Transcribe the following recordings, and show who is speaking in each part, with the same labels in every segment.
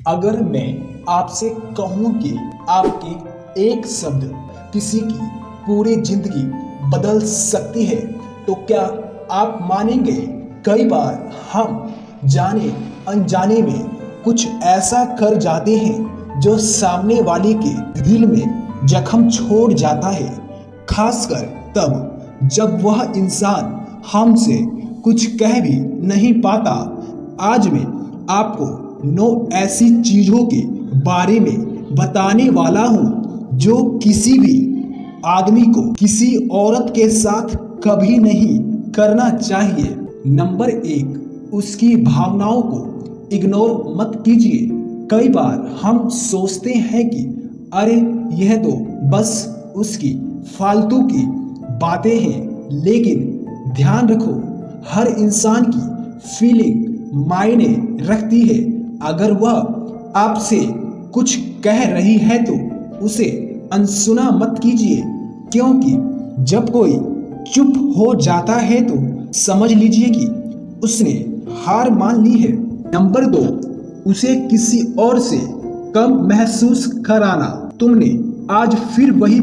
Speaker 1: अगर मैं आपसे कहूँ कि आपके एक शब्द किसी की पूरी जिंदगी बदल सकती है, तो क्या आप मानेंगे? कई बार हम जाने अनजाने में कुछ ऐसा कर जाते हैं जो सामने वाले के दिल में जख्म छोड़ जाता है, खासकर तब जब वह इंसान हमसे कुछ कह भी नहीं पाता। आज मैं आपको 9 ऐसी चीजों के बारे में बताने वाला हूं जो किसी भी आदमी को किसी औरत के साथ कभी नहीं करना चाहिए। नंबर 1, उसकी भावनाओं को इग्नोर मत कीजिए। कई बार हम सोचते हैं कि अरे यह तो बस उसकी फालतू की बातें हैं, लेकिन ध्यान रखो, हर इंसान की फीलिंग मायने रखती है। अगर वह आपसे कुछ कह रही है तो उसे अनसुना मत कीजिए, क्योंकि जब कोई चुप हो जाता है तो समझ लीजिए कि उसने हार मान ली है। नंबर 2, उसे किसी और से कम महसूस कराना। तुमने आज फिर वही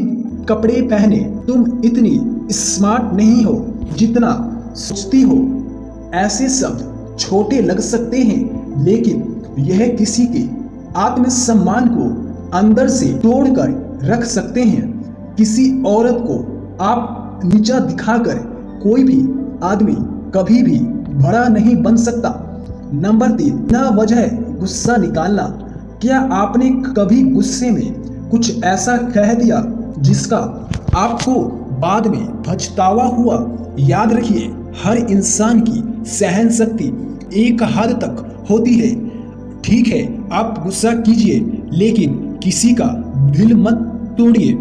Speaker 1: कपड़े पहने, तुम इतनी स्मार्ट नहीं हो जितना सोचती हो। ऐसे शब्द छोटे लग सकते हैं, लेकिन यह किसी के आत्मसम्मान को अंदर से तोड़कर रख सकते हैं। किसी औरत को आप नीचा दिखाकर कोई भी आदमी कभी भी बड़ा नहीं बन सकता। नंबर 3, बिना वजह गुस्सा निकालना। क्या आपने कभी गुस्से में कुछ ऐसा कह दिया जिसका आपको बाद में पछतावा हुआ? याद रखिए, हर इंसान की सहन शक्ति एक हद तक होती है। ठीक है, आप गुस्सा कीजिए, लेकिन किसी का दिल मत तोड़िए।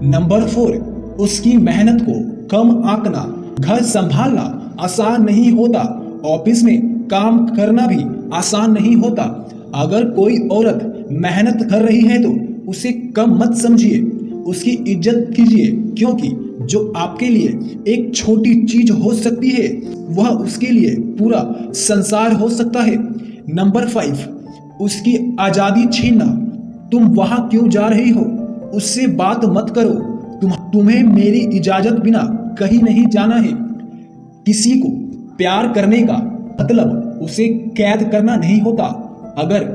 Speaker 1: नंबर 4, उसकी मेहनत को कम आंकना। घर संभालना आसान नहीं होता, ऑफिस में काम करना भी आसान नहीं होता। अगर कोई औरत मेहनत कर रही है तो उसे कम मत समझिए, उसकी इज्जत कीजिए, क्योंकि जो आपके लिए एक छोटी चीज हो सकती है वह उसके लिए पूरा संसार हो सकता है। नंबर 5, उसकी आजादी छीनना। तुम वहां क्यों जा रही हो? उससे बात मत करो। तुम्हें मेरी इजाजत बिना कहीं नहीं जाना है। किसी को प्यार करने का मतलब उसे कैद करना नहीं होता। अगर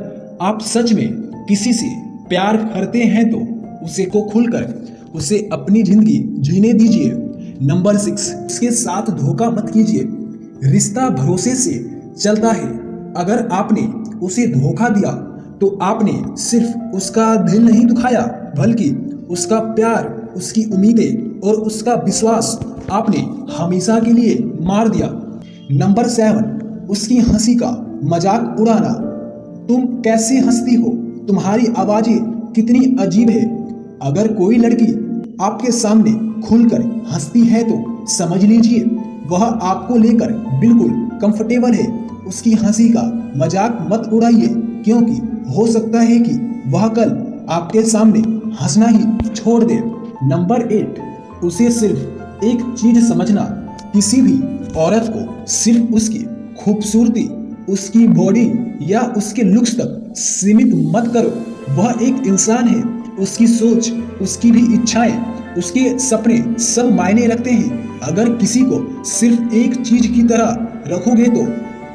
Speaker 1: आप सच में किसी से प्यार करते हैं तो उसे को खुलकर उसे अपनी जिंदगी जीने दीजिए। नंबर 6, उसके साथ धोखा मत कीजिए। रिश्ता भरोसे से चलता है। अगर आपने उसे धोखा दिया तो आपने सिर्फ उसका दिल नहीं दुखाया, बल्कि उसका प्यार, उसकी उम्मीदें और उसका विश्वास आपने हमेशा के लिए मार दिया। नंबर 7, उसकी हंसी का मजाक उड़ाना। तुम कैसे हंसती हो? तुम्हारी आवाजें कितनी अजीब है। अगर कोई लड़की आपके सामने खुलकर हंसती है तो समझ लीजिए वह आपको लेकर बिल्कुल कंफर्टेबल है। उसकी हंसी का मजाक मत उड़ाइए, क्योंकि हो सकता है कि वह कल आपके सामने हंसना ही छोड़ दे। नंबर 8, उसे सिर्फ एक चीज समझना। किसी भी औरत को सिर्फ उसकी खूबसूरती, उसकी बॉडी या उसके लुक्स तक सीमित मत करो। वह एक इंसान है, उसकी सोच, उसकी भी इच्छाएं, उसके सपने सब मायने रखते हैं। अगर किसी को सिर्फ एक चीज की तरह रखोगे तो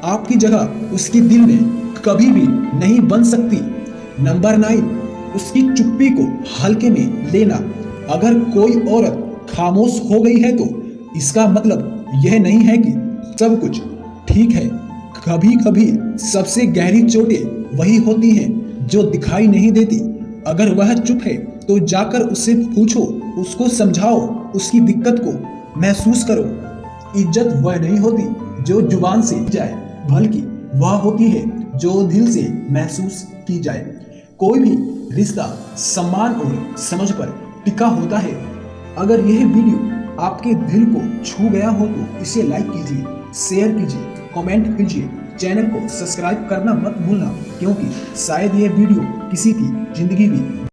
Speaker 1: आपकी जगह उसके दिल में कभी भी नहीं बन सकती। नंबर 9, उसकी चुप्पी को हल्के में लेना। अगर कोई औरत खामोश हो गई है तो इसका मतलब यह नहीं है कि सब कुछ ठीक है। कभी कभी सबसे गहरी चोटें वही होती हैं जो दिखाई नहीं देती। अगर वह चुप है तो जाकर उससे पूछो, उसको समझाओ, उसकी दिक्कत को महसूस करो। इज्जत वह नहीं होती जो जुबान से जाए, बल्कि वह होती है जो दिल से महसूस की जाए। कोई भी रिश्ता सम्मान और समझ पर टिका होता है। अगर यह वीडियो आपके दिल को छू गया हो तो इसे लाइक कीजिए, शेयर कीजिए, कमेंट कीजिए, चैनल को सब्सक्राइब करना मत भूलना, क्योंकि शायद यह वीडियो किसी की जिंदगी भी